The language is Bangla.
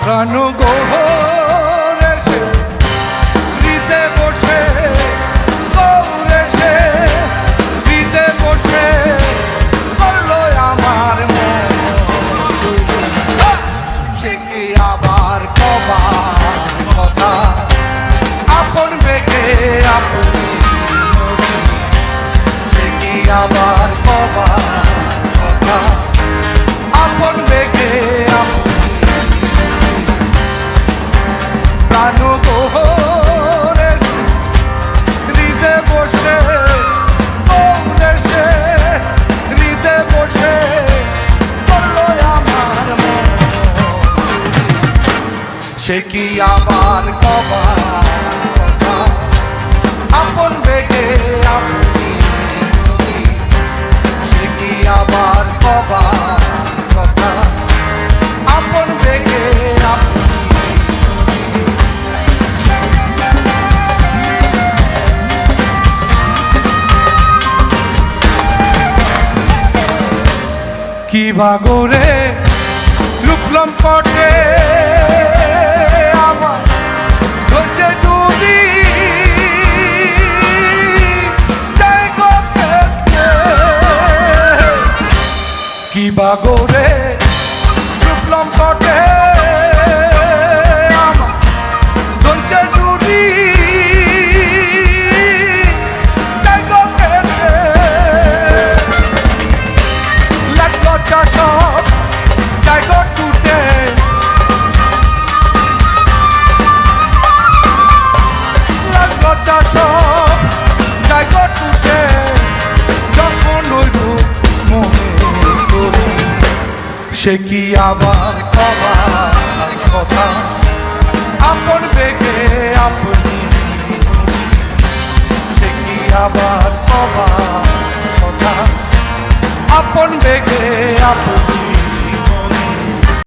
প্রাণ গোহরে সে হৃদে বসে গৌরে সে হৃদে বসে করলো আমার মন সে কি আবার কবার কথা আপন বেগে আপনি সে কি আবার কবার কথা আপন বেগে প্রাণ গোহরে হৃদে বসে গৌরে সে হৃদে বসে করলো আমার মন সে কি আবার কবার কথা আপন বেগে আপনি সে কি আবার কবার কথা আপন বেগে আপনি কি ভাগরে রূপলম পটে আমার ধরতে ডুবি কি ভাগরে রূপলম পটে আমার ধরতে ডুবি সব জায়গা টুটে লজ্জা সব জায়গা টুটে যখন ওই রূপ মনে করি সে কি আবার কবার কথা আপন বেগে আপনি সে কি আবার কবার কথা আপন বেগে আপনি